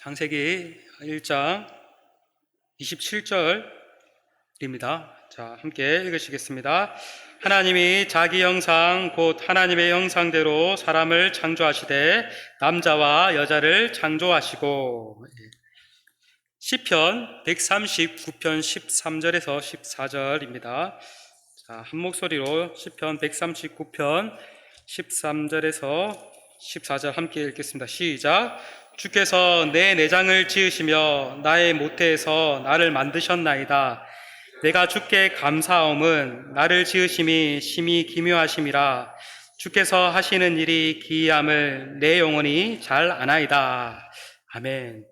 창세기 1장 27절입니다. 자, 함께 읽으시겠습니다. 하나님이 자기 형상 곧 하나님의 형상대로 사람을 창조하시되 남자와 여자를 창조하시고. 시편 139편 13절에서 14절입니다. 자, 한 목소리로 시편 139편 13절에서 14절 함께 읽겠습니다. 시작. 주께서 내 내장을 지으시며 나의 모태에서 나를 만드셨나이다. 내가 주께 감사함은 나를 지으심이 심히 기묘하심이라. 주께서 하시는 일이 기이함을 내 영혼이 잘 아나이다. 아멘.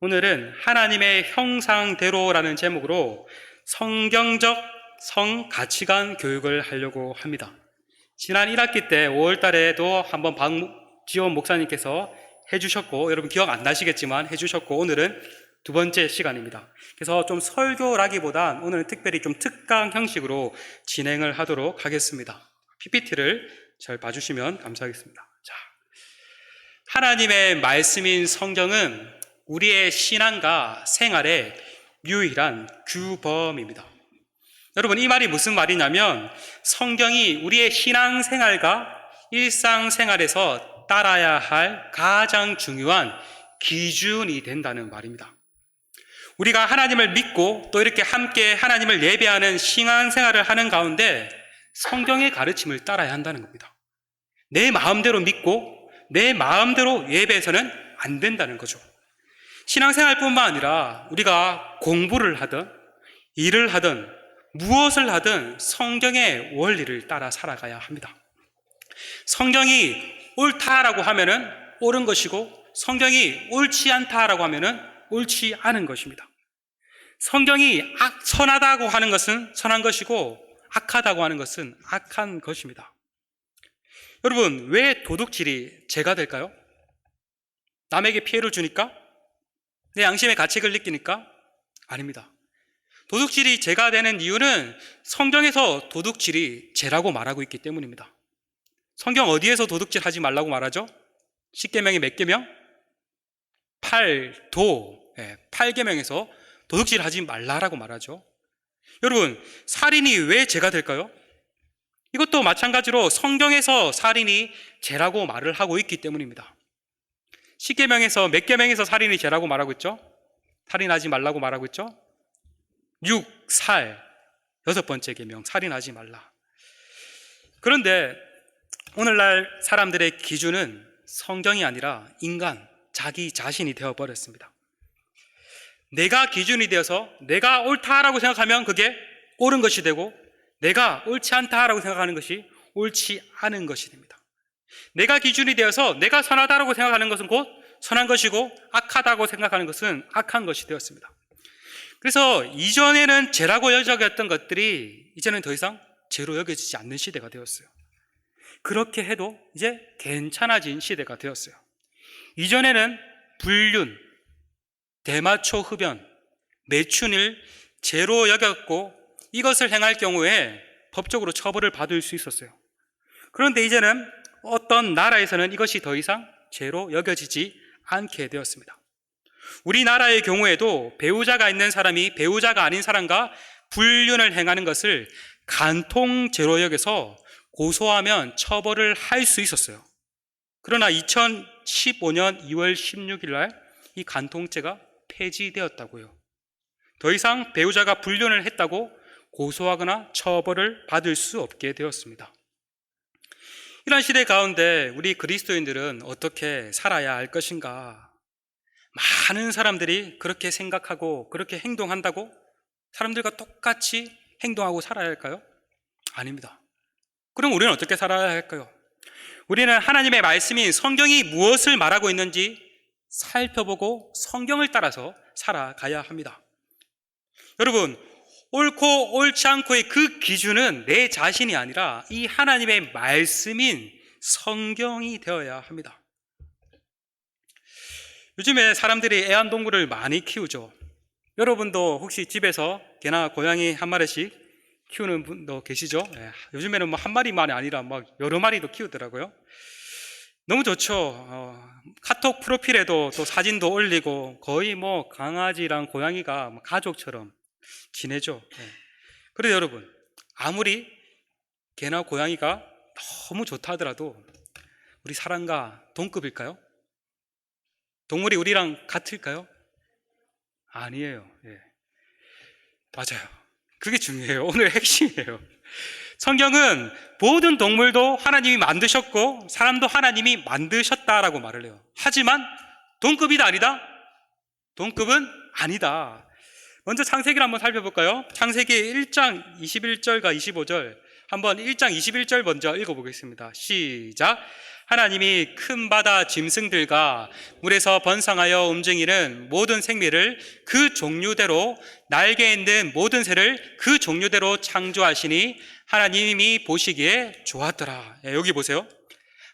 오늘은 하나님의 형상대로라는 제목으로 성경적 성가치관 교육을 하려고 합니다. 지난 1학기 때 5월 달에도 한번 박지원 목사님께서 해주셨고, 여러분 기억 안 나시겠지만 해주셨고, 오늘은 두 번째 시간입니다. 그래서 좀 설교라기보단 오늘은 특별히 좀 특강 형식으로 진행을 하도록 하겠습니다. PPT를 잘 봐주시면 감사하겠습니다. 자, 하나님의 말씀인 성경은 우리의 신앙과 생활의 유일한 규범입니다. 여러분, 이 말이 무슨 말이냐면 성경이 우리의 신앙생활과 일상생활에서 따라야 할 가장 중요한 기준이 된다는 말입니다. 우리가 하나님을 믿고 또 이렇게 함께 하나님을 예배하는 신앙생활을 하는 가운데 성경의 가르침을 따라야 한다는 겁니다. 내 마음대로 믿고 내 마음대로 예배해서는 안 된다는 거죠. 신앙생활뿐만 아니라 우리가 공부를 하든 일을 하든 무엇을 하든 성경의 원리를 따라 살아가야 합니다. 성경이 옳다라고 하면은 옳은 것이고 성경이 옳지 않다라고 하면은 옳지 않은 것입니다. 성경이 선하다고 하는 것은 선한 것이고 악하다고 하는 것은 악한 것입니다. 여러분, 왜 도둑질이 죄가 될까요? 남에게 피해를 주니까? 내 양심의 가책을 느끼니까? 아닙니다. 도둑질이 죄가 되는 이유는 성경에서 도둑질이 죄라고 말하고 있기 때문입니다. 성경 어디에서 도둑질 하지 말라고 말하죠? 10계명이 몇 계명? 8계명에서 도둑질 하지 말라라고 말하죠. 여러분, 살인이 왜 죄가 될까요? 이것도 마찬가지로 성경에서 살인이 죄라고 말을 하고 있기 때문입니다. 10계명에서 몇 계명에서 살인이 죄라고 말하고 있죠? 살인하지 말라고 말하고 있죠? 6번째 계명, 살인하지 말라. 그런데 오늘날 사람들의 기준은 성경이 아니라 인간, 자기 자신이 되어버렸습니다. 내가 기준이 되어서 내가 옳다라고 생각하면 그게 옳은 것이 되고 내가 옳지 않다라고 생각하는 것이 옳지 않은 것이 됩니다. 내가 기준이 되어서 내가 선하다라고 생각하는 것은 곧 선한 것이고 악하다고 생각하는 것은 악한 것이 되었습니다. 그래서 이전에는 죄라고 여겨졌던 것들이 이제는 더 이상 죄로 여겨지지 않는 시대가 되었어요. 그렇게 해도 이제 괜찮아진 시대가 되었어요. 이전에는 불륜, 대마초 흡연, 매춘을 죄로 여겼고 이것을 행할 경우에 법적으로 처벌을 받을 수 있었어요. 그런데 이제는 어떤 나라에서는 이것이 더 이상 죄로 여겨지지 않게 되었습니다. 우리나라의 경우에도 배우자가 있는 사람이 배우자가 아닌 사람과 불륜을 행하는 것을 간통죄로 여겨서 고소하면 처벌을 할 수 있었어요. 그러나 2015년 2월 16일 날 이 간통죄가 폐지되었다고요. 더 이상 배우자가 불륜을 했다고 고소하거나 처벌을 받을 수 없게 되었습니다. 이런 시대 가운데 우리 그리스도인들은 어떻게 살아야 할 것인가? 많은 사람들이 그렇게 생각하고 그렇게 행동한다고 사람들과 똑같이 행동하고 살아야 할까요? 아닙니다. 그럼 우리는 어떻게 살아야 할까요? 우리는 하나님의 말씀인 성경이 무엇을 말하고 있는지 살펴보고 성경을 따라서 살아가야 합니다. 여러분, 옳고 옳지 않고의 그 기준은 내 자신이 아니라 이 하나님의 말씀인 성경이 되어야 합니다. 요즘에 사람들이 애완동물을 많이 키우죠. 여러분도 혹시 집에서 개나 고양이 한 마리씩 키우는 분도 계시죠? 요즘에는 뭐 한 마리만이 아니라 막 여러 마리도 키우더라고요. 너무 좋죠. 카톡 프로필에도 또 사진도 올리고 거의 뭐 강아지랑 고양이가 뭐 가족처럼 지내죠. 예. 그래도 여러분, 아무리 개나 고양이가 너무 좋다 하더라도 우리 사람과 동급일까요? 동물이 우리랑 같을까요? 아니에요. 예. 맞아요. 그게 중요해요. 오늘 핵심이에요. 성경은 모든 동물도 하나님이 만드셨고 사람도 하나님이 만드셨다라고 말을 해요. 하지만 동급이다 아니다? 동급은 아니다. 먼저 창세기를 한번 살펴볼까요? 창세기 1장 21절과 25절, 한번 1장 21절 먼저 읽어보겠습니다. 시작. 하나님이 큰 바다 짐승들과 물에서 번성하여 움직이는 모든 생물을 그 종류대로, 날개 있는 모든 새를 그 종류대로 창조하시니 하나님이 보시기에 좋았더라. 여기 보세요.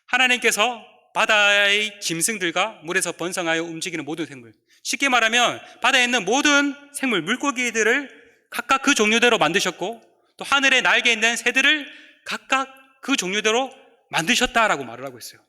하나님께서 바다의 짐승들과 물에서 번성하여 움직이는 모든 생물, 쉽게 말하면 바다에 있는 모든 생물, 물고기들을 각각 그 종류대로 만드셨고, 또 하늘에 날개 있는 새들을 각각 그 종류대로 만드셨다라고 말을 하고 있어요.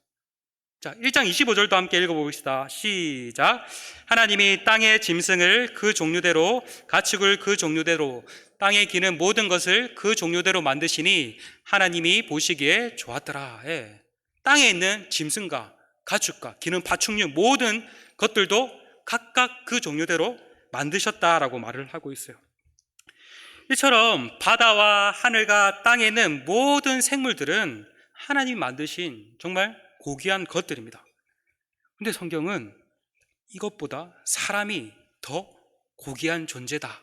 자, 1장 25절도 함께 읽어봅시다. 시작. 하나님이 땅의 짐승을 그 종류대로, 가축을 그 종류대로, 땅에 기는 모든 것을 그 종류대로 만드시니 하나님이 보시기에 좋았더라. 예. 땅에 있는 짐승과 가축과 기는 파충류 모든 것들도 각각 그 종류대로 만드셨다라고 말을 하고 있어요. 이처럼 바다와 하늘과 땅에 있는 모든 생물들은 하나님이 만드신 정말 고귀한 것들입니다. 근데 성경은 이것보다 사람이 더 고귀한 존재다,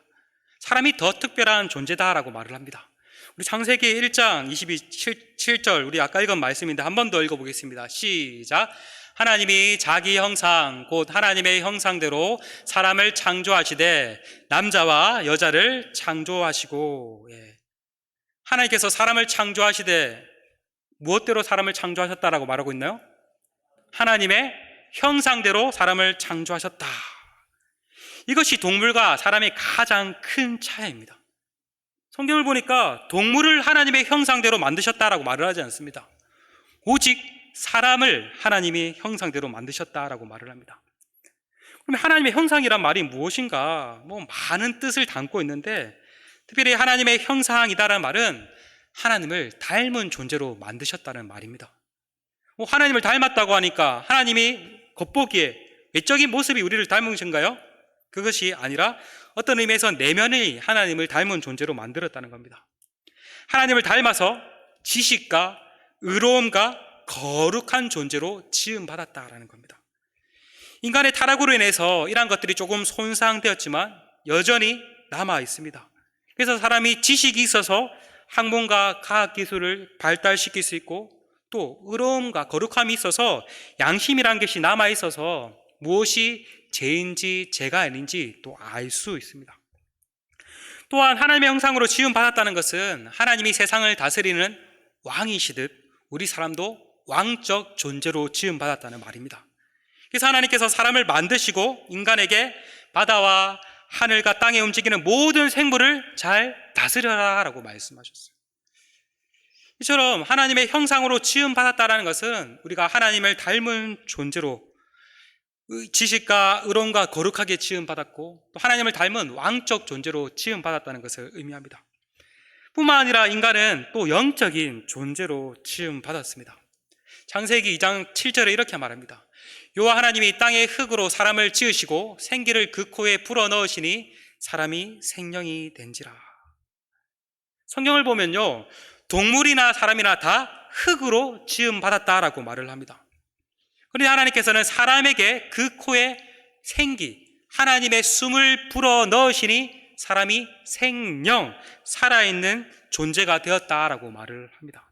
사람이 더 특별한 존재다라고 말을 합니다. 우리 창세기 1장 27절, 우리 아까 읽은 말씀인데 한 번 더 읽어보겠습니다. 시작. 하나님이 자기 형상 곧 하나님의 형상대로 사람을 창조하시되 남자와 여자를 창조하시고. 예. 하나님께서 사람을 창조하시되 무엇대로 사람을 창조하셨다라고 말하고 있나요? 하나님의 형상대로 사람을 창조하셨다. 이것이 동물과 사람의 가장 큰 차이입니다. 성경을 보니까 동물을 하나님의 형상대로 만드셨다라고 말을 하지 않습니다. 오직 사람을 하나님의 형상대로 만드셨다라고 말을 합니다. 그럼 하나님의 형상이란 말이 무엇인가? 많은 뜻을 담고 있는데, 특별히 하나님의 형상이다라는 말은 하나님을 닮은 존재로 만드셨다는 말입니다. 하나님을 닮았다고 하니까 하나님이 겉보기에 외적인 모습이 우리를 닮으신가요? 그것이 아니라 어떤 의미에서 내면이 하나님을 닮은 존재로 만들었다는 겁니다. 하나님을 닮아서 지식과 의로움과 거룩한 존재로 지음받았다라는 겁니다. 인간의 타락으로 인해서 이러한 것들이 조금 손상되었지만 여전히 남아 있습니다. 그래서 사람이 지식이 있어서 학문과 과학기술을 발달시킬 수 있고, 또 의로움과 거룩함이 있어서 양심이라는 것이 남아 있어서 무엇이 죄인지 죄가 아닌지 또 알 수 있습니다. 또한 하나님의 형상으로 지음받았다는 것은 하나님이 세상을 다스리는 왕이시듯 우리 사람도 왕적 존재로 지음받았다는 말입니다. 그래서 하나님께서 사람을 만드시고 인간에게 바다와 하늘과 땅에 움직이는 모든 생물을 잘 다스려라 라고 말씀하셨어요. 이처럼 하나님의 형상으로 지음받았다는 것은 우리가 하나님을 닮은 존재로 지식과 의로움과 거룩하게 지음받았고, 또 하나님을 닮은 왕적 존재로 지음받았다는 것을 의미합니다. 뿐만 아니라 인간은 또 영적인 존재로 지음받았습니다. 창세기 2장 7절에 이렇게 말합니다. 여호와 하나님이 땅의 흙으로 사람을 지으시고 생기를 그 코에 불어넣으시니 사람이 생명이 된지라. 성경을 보면요, 동물이나 사람이나 다 흙으로 지음받았다라고 말을 합니다. 그런데 하나님께서는 사람에게 그 코에 생기, 하나님의 숨을 불어넣으시니 사람이 생명, 살아있는 존재가 되었다라고 말을 합니다.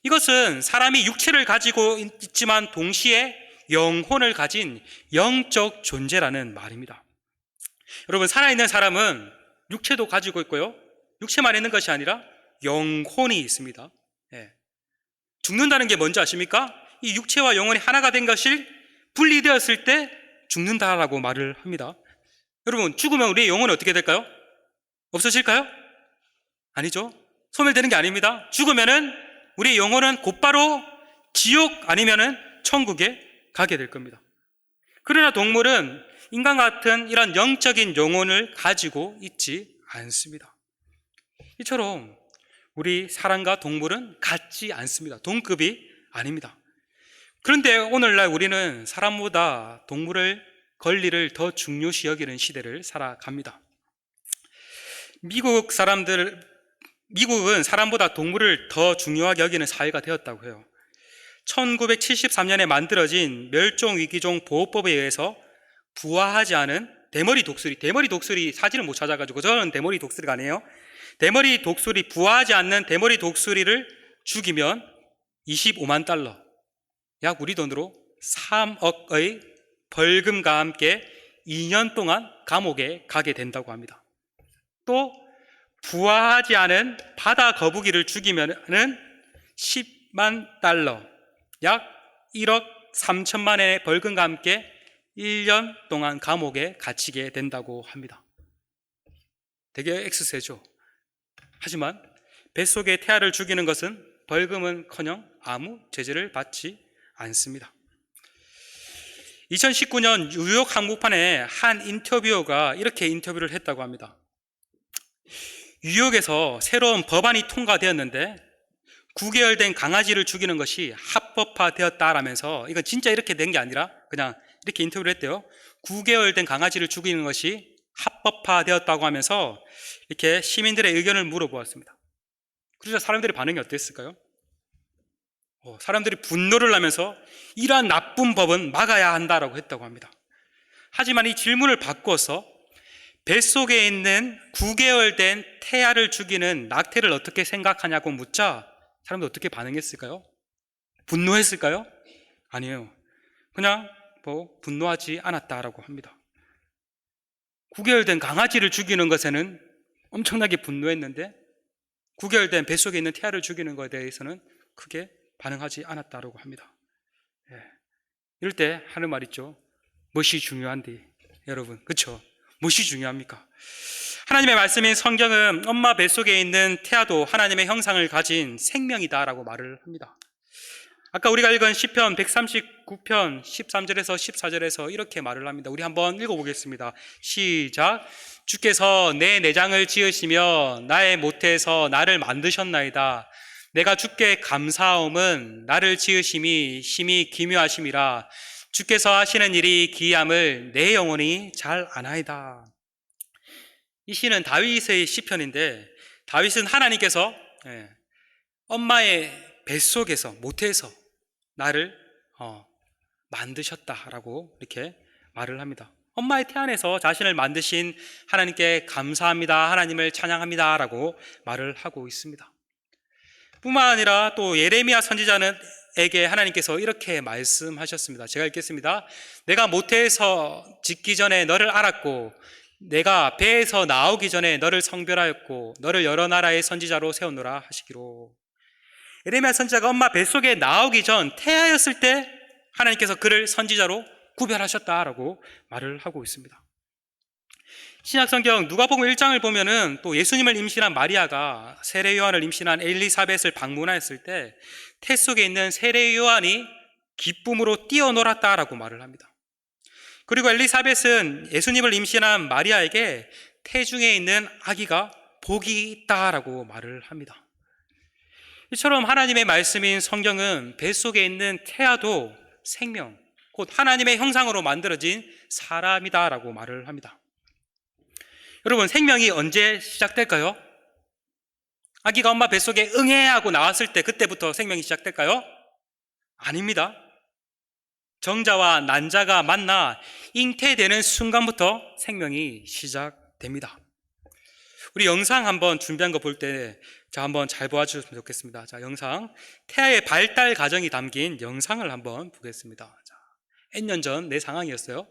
이것은 사람이 육체를 가지고 있지만 동시에 영혼을 가진 영적 존재라는 말입니다. 여러분, 살아있는 사람은 육체도 가지고 있고요, 육체만 있는 것이 아니라 영혼이 있습니다. 예. 죽는다는 게 뭔지 아십니까? 이 육체와 영혼이 하나가 된 것이 분리되었을 때 죽는다라고 말을 합니다. 여러분, 죽으면 우리의 영혼은 어떻게 될까요? 없어질까요? 아니죠. 소멸되는 게 아닙니다. 죽으면은 우리의 영혼은 곧바로 지옥 아니면은 천국에 가게 될 겁니다. 그러나 동물은 인간 같은 이런 영적인 영혼을 가지고 있지 않습니다. 이처럼 우리 사람과 동물은 같지 않습니다. 동급이 아닙니다. 그런데 오늘날 우리는 사람보다 동물의 권리를 더 중요시 여기는 시대를 살아갑니다. 미국은 사람보다 동물을 더 중요하게 여기는 사회가 되었다고 해요. 1973년에 만들어진 멸종위기종 보호법에 의해서 부화하지 않은 대머리 독수리 사진을 못 찾아가지고 저는 대머리 독수리가 아니에요. 대머리 독수리, 부화하지 않는 대머리 독수리를 죽이면 25만 달러, 약 우리 돈으로 3억의 벌금과 함께 2년 동안 감옥에 가게 된다고 합니다. 또 부화하지 않은 바다 거북이를 죽이면은 10만 달러, 약 1억 3천만 원의 벌금과 함께 1년 동안 감옥에 갇히게 된다고 합니다. 되게 엑스세죠. 하지만 뱃속의 태아를 죽이는 것은 벌금은커녕 아무 제재를 받지 않습니다. 2019년 뉴욕 한국판에 한 인터뷰어가 이렇게 인터뷰를 했다고 합니다. 뉴욕에서 새로운 법안이 통과되었는데 9개월 된 강아지를 죽이는 것이 합법화되었다라면서, 이건 진짜 이렇게 된 게 아니라 그냥 이렇게 인터뷰를 했대요. 9개월 된 강아지를 죽이는 것이 합법화되었다고 하면서 이렇게 시민들의 의견을 물어보았습니다. 그래서 사람들의 반응이 어땠을까요? 사람들이 분노를 하면서 이러한 나쁜 법은 막아야 한다라고 했다고 합니다. 하지만 이 질문을 바꿔서 뱃속에 있는 9개월 된 태아를 죽이는 낙태를 어떻게 생각하냐고 묻자 사람들 어떻게 반응했을까요? 분노했을까요? 아니에요. 그냥 분노하지 않았다라고 합니다. 9개월 된 강아지를 죽이는 것에는 엄청나게 분노했는데 9개월 된 뱃속에 있는 태아를 죽이는 것에 대해서는 크게 반응하지 않았다라고 합니다. 이럴 때 하는 말 있죠. 무엇이 중요한데 여러분, 그렇죠? 무엇이 중요합니까? 하나님의 말씀인 성경은 엄마 뱃속에 있는 태아도 하나님의 형상을 가진 생명이다라고 말을 합니다. 아까 우리가 읽은 시편 139편 13절에서 14절에서 이렇게 말을 합니다. 우리 한번 읽어보겠습니다. 시작. 주께서 내 내장을 지으시며 나의 모태에서 나를 만드셨나이다. 내가 주께 감사함은 나를 지으심이 심히 기묘하심이라. 주께서 하시는 일이 기이함을 내 영혼이 잘 아나이다. 이 시는 다윗의 시편인데, 다윗은 하나님께서 엄마의 뱃속에서, 모태에서 나를 만드셨다라고 이렇게 말을 합니다. 엄마의 태 안에서 자신을 만드신 하나님께 감사합니다, 하나님을 찬양합니다 라고 말을 하고 있습니다. 뿐만 아니라 또 예레미야 선지자에게 하나님께서 이렇게 말씀하셨습니다. 제가 읽겠습니다. 내가 모태에서 짓기 전에 너를 알았고 내가 배에서 나오기 전에 너를 성별하였고 너를 여러 나라의 선지자로 세우노라 하시기로. 예레미야 선지자가 엄마 뱃속에 나오기 전 태아였을 때 하나님께서 그를 선지자로 구별하셨다라고 말을 하고 있습니다. 신약성경 누가복음 1장을 보면은 또 예수님을 임신한 마리아가 세례 요한을 임신한 엘리사벳을 방문하였을 때 태 속에 있는 세례 요한이 기쁨으로 뛰어놀았다라고 말을 합니다. 그리고 엘리사벳은 예수님을 임신한 마리아에게 태중에 있는 아기가 복이 있다라고 말을 합니다. 이처럼 하나님의 말씀인 성경은 뱃속에 있는 태아도 생명, 곧 하나님의 형상으로 만들어진 사람이다라고 말을 합니다. 여러분, 생명이 언제 시작될까요? 아기가 엄마 뱃속에 응애 하고 나왔을 때 그때부터 생명이 시작될까요? 아닙니다. 정자와 난자가 만나 잉태되는 순간부터 생명이 시작됩니다. 우리 영상 한번 준비한 거 볼 때 한번 잘 보아주셨으면 좋겠습니다. 영상, 태아의 발달 과정이 담긴 영상을 한번 보겠습니다. N년 전 내 상황이었어요.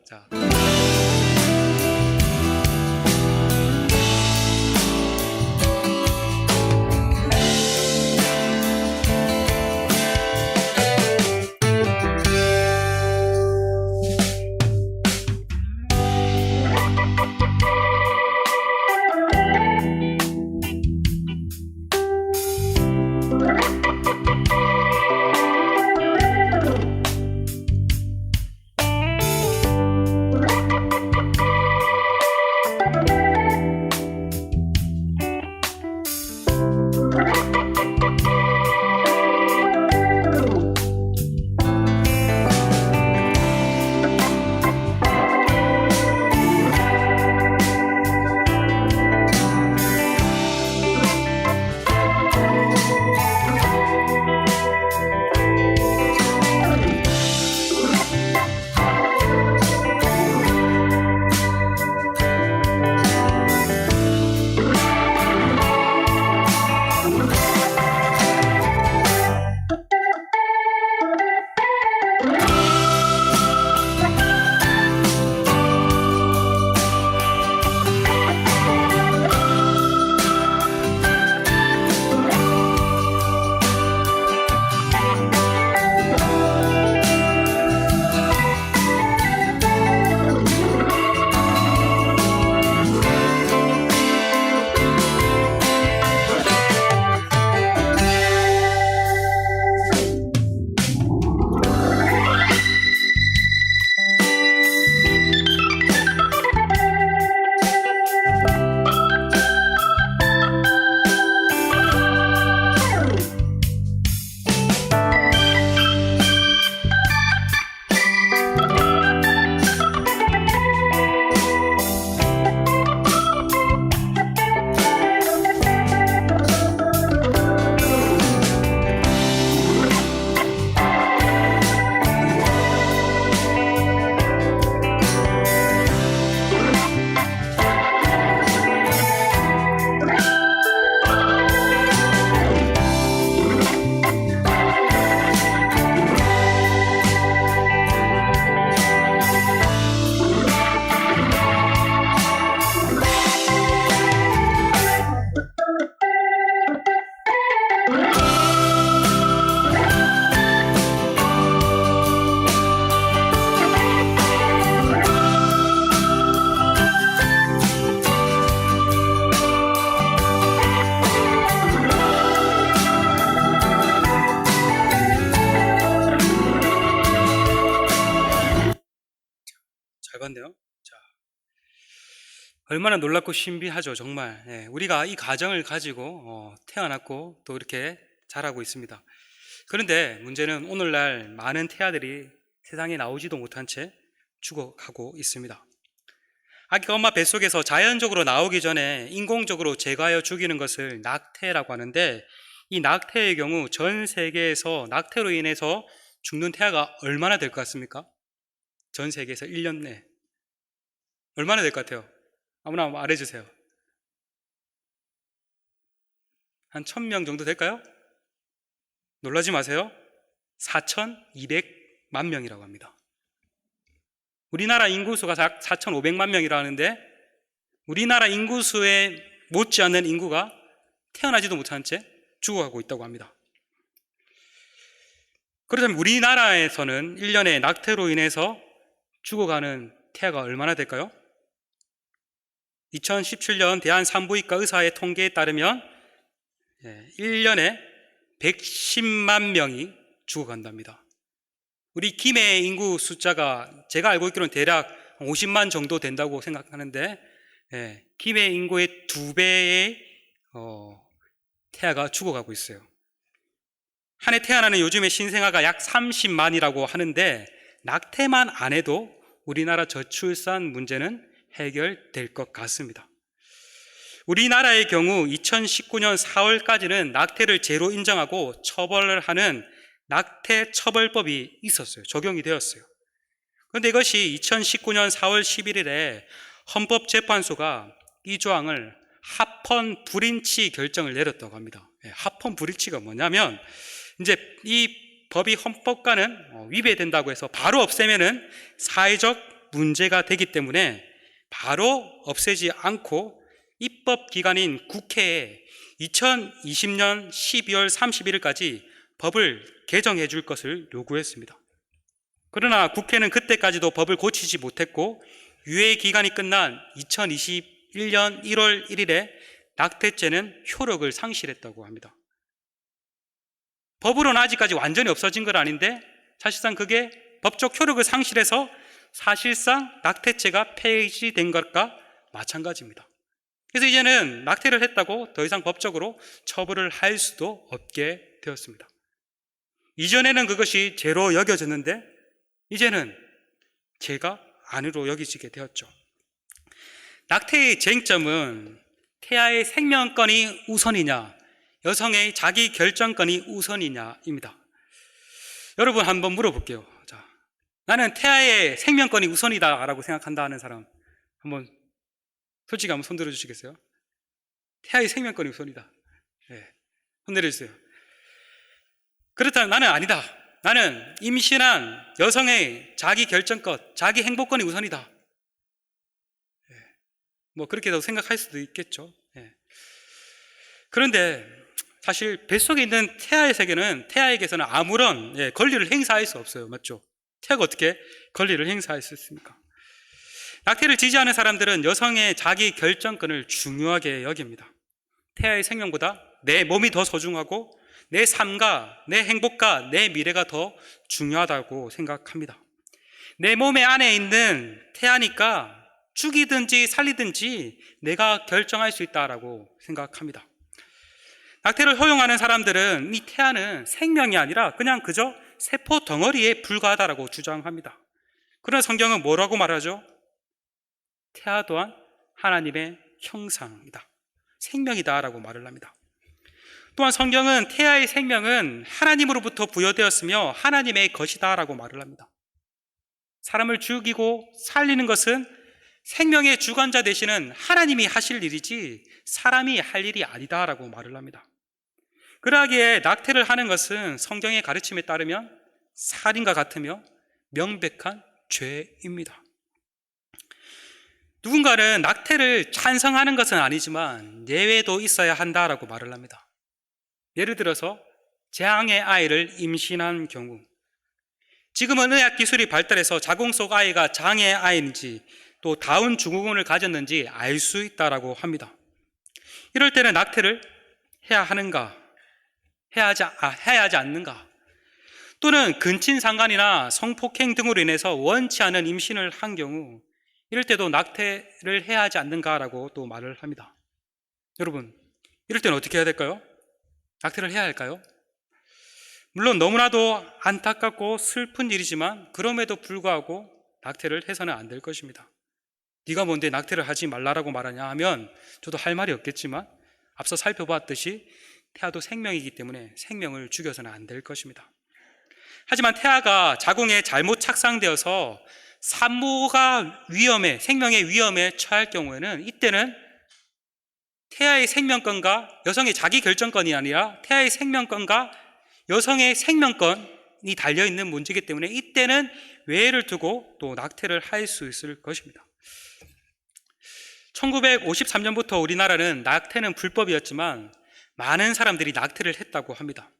얼마나 놀랍고 신비하죠, 정말. 예, 우리가 이 가정을 가지고 태어났고 또 이렇게 자라고 있습니다. 그런데 문제는 오늘날 많은 태아들이 세상에 나오지도 못한 채 죽어가고 있습니다. 아기가 엄마 뱃속에서 자연적으로 나오기 전에 인공적으로 제거하여 죽이는 것을 낙태라고 하는데, 이 낙태의 경우 전 세계에서 낙태로 인해서 죽는 태아가 얼마나 될 것 같습니까? 전 세계에서 1년 내 얼마나 될 것 같아요? 아무나 말해주세요. 한 1000명 정도 될까요? 놀라지 마세요. 4200만 명이라고 합니다. 우리나라 인구수가 4500만 명이라는데 우리나라 인구수에 못지않는 인구가 태어나지도 못한 채 죽어가고 있다고 합니다. 그렇다면 우리나라에서는 1년에 낙태로 인해서 죽어가는 태아가 얼마나 될까요? 2017년 대한산부인과 의사의 통계에 따르면 1년에 110만 명이 죽어간답니다. 우리 김해 인구 숫자가 제가 알고 있기로는 대략 50만 정도 된다고 생각하는데, 김해 인구의 2배의 태아가 죽어가고 있어요. 한 해 태어나는 요즘의 신생아가 약 30만이라고 하는데, 낙태만 안 해도 우리나라 저출산 문제는 해결될 것 같습니다. 우리나라의 경우 2019년 4월까지는 낙태를 죄로 인정하고 처벌을 하는 낙태 처벌법이 있었어요. 적용이 되었어요. 그런데 이것이 2019년 4월 11일에 헌법재판소가 이 조항을 합헌 불인치 결정을 내렸다고 합니다. 합헌 불인치가 뭐냐면, 이제 이 법이 헌법과는 위배된다고 해서 바로 없애면은 사회적 문제가 되기 때문에 바로 없애지 않고 입법기관인 국회에 2020년 12월 31일까지 법을 개정해 줄 것을 요구했습니다. 그러나 국회는 그때까지도 법을 고치지 못했고 유예 기간이 끝난 2021년 1월 1일에 낙태죄는 효력을 상실했다고 합니다. 법으로는 아직까지 완전히 없어진 건 아닌데 사실상 그게 법적 효력을 상실해서 사실상 낙태죄가 폐지된 것과 마찬가지입니다. 그래서 이제는 낙태를 했다고 더 이상 법적으로 처벌을 할 수도 없게 되었습니다. 이전에는 그것이 죄로 여겨졌는데 이제는 죄가 아니로 여기지게 되었죠. 낙태의 쟁점은 태아의 생명권이 우선이냐, 여성의 자기 결정권이 우선이냐입니다. 여러분 한번 물어볼게요. 자, 나는 태아의 생명권이 우선이다라고 생각한다 하는 사람 한번 솔직히 한번 손 들어주시겠어요? 태아의 생명권이 우선이다. 손 내려주세요. 그렇다면 나는 아니다. 나는 임신한 여성의 자기 결정권, 자기 행복권이 우선이다. 뭐 그렇게도 생각할 수도 있겠죠. 그런데 사실 뱃속에 있는 태아의 세계는 태아에게서는 아무런 권리를 행사할 수 없어요. 맞죠? 태아가 어떻게 권리를 행사할 수 있습니까? 낙태를 지지하는 사람들은 여성의 자기 결정권을 중요하게 여깁니다. 태아의 생명보다 내 몸이 더 소중하고 내 삶과 내 행복과 내 미래가 더 중요하다고 생각합니다. 내 몸의 안에 있는 태아니까 죽이든지 살리든지 내가 결정할 수 있다라고 생각합니다. 낙태를 허용하는 사람들은 이 태아는 생명이 아니라 그냥 그저 세포 덩어리에 불과하다라고 주장합니다. 그러나 성경은 뭐라고 말하죠? 태아 또한 하나님의 형상이다, 생명이다라고 말을 합니다. 또한 성경은 태아의 생명은 하나님으로부터 부여되었으며 하나님의 것이다라고 말을 합니다. 사람을 죽이고 살리는 것은 생명의 주관자 되시는 하나님이 하실 일이지 사람이 할 일이 아니다라고 말을 합니다. 그러하기에 낙태를 하는 것은 성경의 가르침에 따르면 살인과 같으며 명백한 죄입니다. 누군가는 낙태를 찬성하는 것은 아니지만 예외도 있어야 한다라고 말을 합니다. 예를 들어서 재앙의 아이를 임신한 경우, 지금은 의학 기술이 발달해서 자궁 속 아이가 장의 아이인지 또 다운 증후군을 가졌는지 알 수 있다라고 합니다. 이럴 때는 낙태를 해야 하는가, 해야 하지 않는가, 또는 근친상간이나 성폭행 등으로 인해서 원치 않은 임신을 한 경우 이럴 때도 낙태를 해야 하지 않는가라고 또 말을 합니다. 여러분, 이럴 때는 어떻게 해야 될까요? 낙태를 해야 할까요? 물론 너무나도 안타깝고 슬픈 일이지만 그럼에도 불구하고 낙태를 해서는 안 될 것입니다. 네가 뭔데 낙태를 하지 말라라고 말하냐 하면 저도 할 말이 없겠지만 앞서 살펴봤듯이 태아도 생명이기 때문에 생명을 죽여서는 안 될 것입니다. 하지만 태아가 자궁에 잘못 착상되어서 산모가 생명의 위험에 처할 경우에는 이때는 태아의 생명권과 여성의 자기 결정권이 아니라 태아의 생명권과 여성의 생명권이 달려있는 문제이기 때문에 이때는 외해를 두고 또 낙태를 할 수 있을 것입니다. 1953년부터 우리나라는 낙태는 불법이었지만 많은 사람들이 낙태를 했다고 합니다.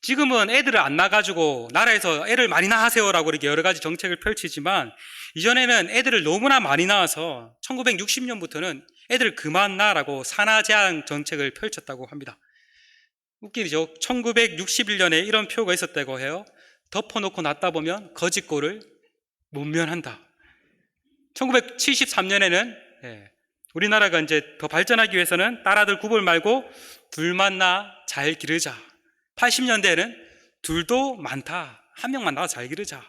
지금은 애들을 안 낳아가지고 나라에서 애를 많이 낳으세요라고 이렇게 여러 가지 정책을 펼치지만 이전에는 애들을 너무나 많이 낳아서 1960년부터는 애들을 그만 낳으라고 산하 제한 정책을 펼쳤다고 합니다. 웃기죠? 1961년에 이런 표가 있었다고 해요. 덮어놓고 낳다 보면 거짓골을 못 면한다. 1973년에는 우리나라가 이제 더 발전하기 위해서는 딸아들 구분 말고 둘만 낳아 잘 기르자. 80년대에는 둘도 많다. 한 명만 낳아 잘 기르자.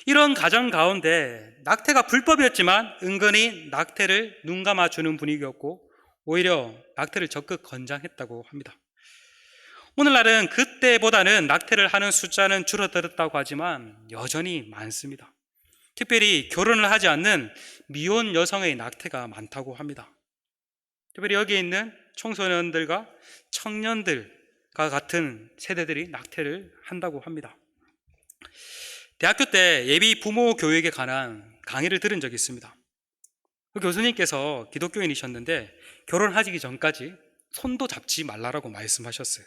이런 가정 가운데 낙태가 불법이었지만 은근히 낙태를 눈 감아주는 분위기였고 오히려 낙태를 적극 권장했다고 합니다. 오늘날은 그때보다는 낙태를 하는 숫자는 줄어들었다고 하지만 여전히 많습니다. 특별히 결혼을 하지 않는 미혼 여성의 낙태가 많다고 합니다. 특별히 여기에 있는 청소년들과 청년들과 같은 세대들이 낙태를 한다고 합니다. 대학교 때 예비 부모 교육에 관한 강의를 들은 적이 있습니다. 그 교수님께서 기독교인이셨는데 결혼하기 전까지 손도 잡지 말라라고 말씀하셨어요.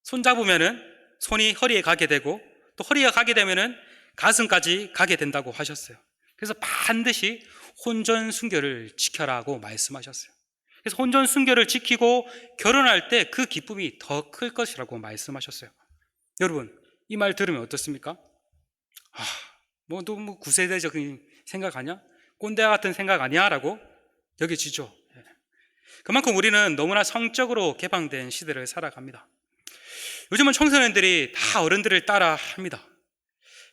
손 잡으면은 손이 허리에 가게 되고 또 허리가 가게 되면은 가슴까지 가게 된다고 하셨어요. 그래서 반드시 혼전 순결을 지켜라고 말씀하셨어요. 그래서 혼전 순결을 지키고 결혼할 때 그 기쁨이 더 클 것이라고 말씀하셨어요. 여러분, 이 말 들으면 어떻습니까? 너무 구세대적인 생각 아니야? 꼰대 같은 생각 아니야? 라고 여겨지죠. 그만큼 우리는 너무나 성적으로 개방된 시대를 살아갑니다. 요즘은 청소년들이 다 어른들을 따라 합니다.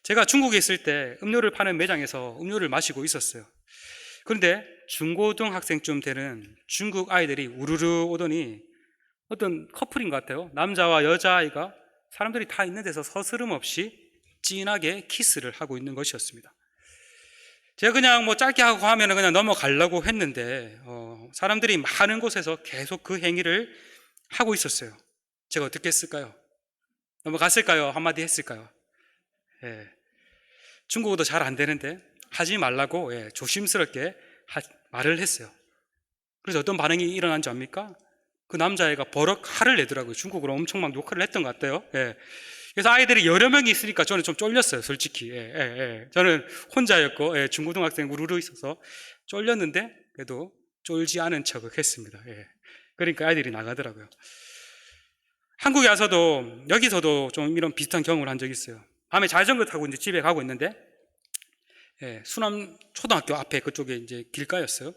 제가 중국에 있을 때 음료를 파는 매장에서 음료를 마시고 있었어요. 그런데 중고등학생쯤 되는 중국 아이들이 우르르 오더니 어떤 커플인 것 같아요. 남자와 여자아이가 사람들이 다 있는 데서 서스름 없이 진하게 키스를 하고 있는 것이었습니다. 제가 그냥 짧게 하고 하면 그냥 넘어가려고 했는데 사람들이 많은 곳에서 계속 그 행위를 하고 있었어요. 제가 어떻게 했을까요? 넘어갔을까요? 한마디 했을까요? 중국어도 잘 안 되는데 하지 말라고 조심스럽게 말을 했어요. 그래서 어떤 반응이 일어난지 압니까? 그 남자애가 버럭 화를 내더라고요. 중국어로 엄청 막 욕을 했던 것 같아요. 그래서 아이들이 여러 명이 있으니까 저는 좀 쫄렸어요, 솔직히. 저는 혼자였고 중고등학생 우르르 있어서 쫄렸는데 그래도 쫄지 않은 척을 했습니다. 그러니까 아이들이 나가더라고요. 한국에 와서도 여기서도 좀 이런 비슷한 경험을 한 적이 있어요. 밤에 자전거 타고 이제 집에 가고 있는데 수남 초등학교 앞에 그쪽에 이제 길가였어요.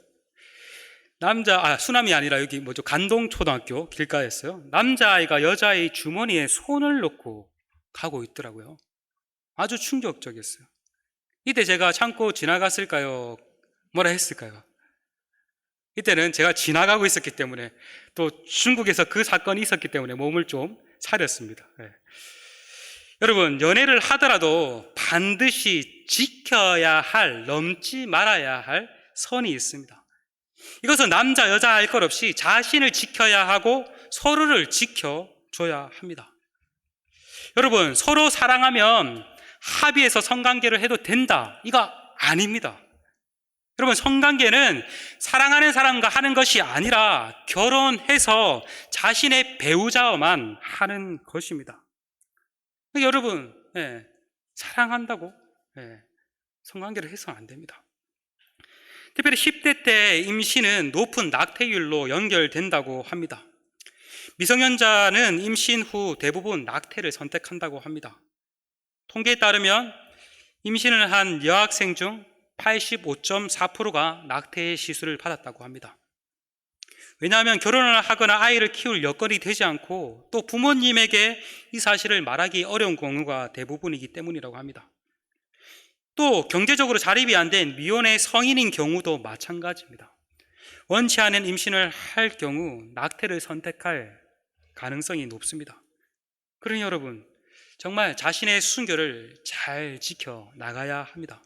수남이 아니라 여기 간동 초등학교 길가였어요. 남자아이가 여자아이 주머니에 손을 넣고 가고 있더라고요. 아주 충격적이었어요. 이때 제가 참고 지나갔을까요? 뭐라 했을까요? 이때는 제가 지나가고 있었기 때문에 또 중국에서 그 사건이 있었기 때문에 몸을 좀 사렸습니다. 여러분, 연애를 하더라도 반드시 지켜야 할, 넘지 말아야 할 선이 있습니다. 이것은 남자, 여자 할 것 없이 자신을 지켜야 하고 서로를 지켜줘야 합니다. 여러분, 서로 사랑하면 합의해서 성관계를 해도 된다. 이거 아닙니다. 여러분, 성관계는 사랑하는 사람과 하는 것이 아니라 결혼해서 자신의 배우자와만 하는 것입니다. 여러분, 사랑한다고 성관계를 해서는 안 됩니다. 특별히 10대 때 임신은 높은 낙태율로 연결된다고 합니다. 미성년자는 임신 후 대부분 낙태를 선택한다고 합니다. 통계에 따르면 임신을 한 여학생 중 85.4%가 낙태 시술을 받았다고 합니다. 왜냐하면 결혼을 하거나 아이를 키울 여건이 되지 않고 또 부모님에게 이 사실을 말하기 어려운 경우가 대부분이기 때문이라고 합니다. 또 경제적으로 자립이 안 된 미혼의 성인인 경우도 마찬가지입니다. 원치 않은 임신을 할 경우 낙태를 선택할 가능성이 높습니다. 그러니 여러분, 정말 자신의 순결을 잘 지켜 나가야 합니다.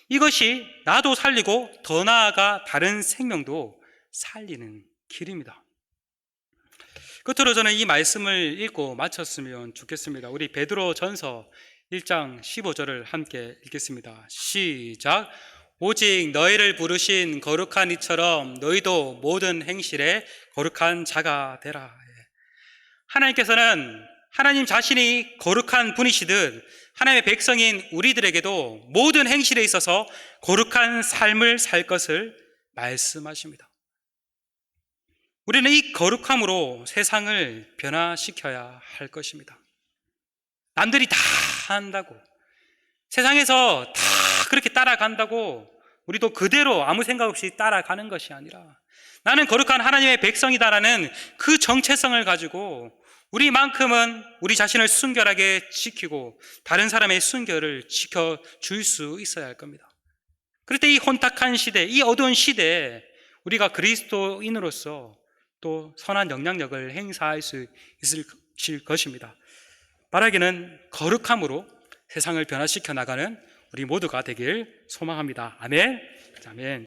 이것이 나도 살리고 더 나아가 다른 생명도 살리는 길입니다. 끝으로 저는 이 말씀을 읽고 마쳤으면 좋겠습니다. 우리 베드로 전서 1장 15절을 함께 읽겠습니다. 시작. 오직 너희를 부르신 거룩한 이처럼 너희도 모든 행실에 거룩한 자가 되라. 하나님께서는 하나님 자신이 거룩한 분이시듯 하나님의 백성인 우리들에게도 모든 행실에 있어서 거룩한 삶을 살 것을 말씀하십니다. 우리는 이 거룩함으로 세상을 변화시켜야 할 것입니다. 남들이 다 한다고, 세상에서 다 그렇게 따라간다고 우리도 그대로 아무 생각 없이 따라가는 것이 아니라 나는 거룩한 하나님의 백성이다라는 그 정체성을 가지고 우리만큼은 우리 자신을 순결하게 지키고 다른 사람의 순결을 지켜줄 수 있어야 할 겁니다. 그럴 때 이 혼탁한 시대, 이 어두운 시대에 우리가 그리스도인으로서 또 선한 영향력을 행사할 수 있을 것입니다. 바라기는 거룩함으로 세상을 변화시켜 나가는 우리 모두가 되길 소망합니다. 아멘. 아멘.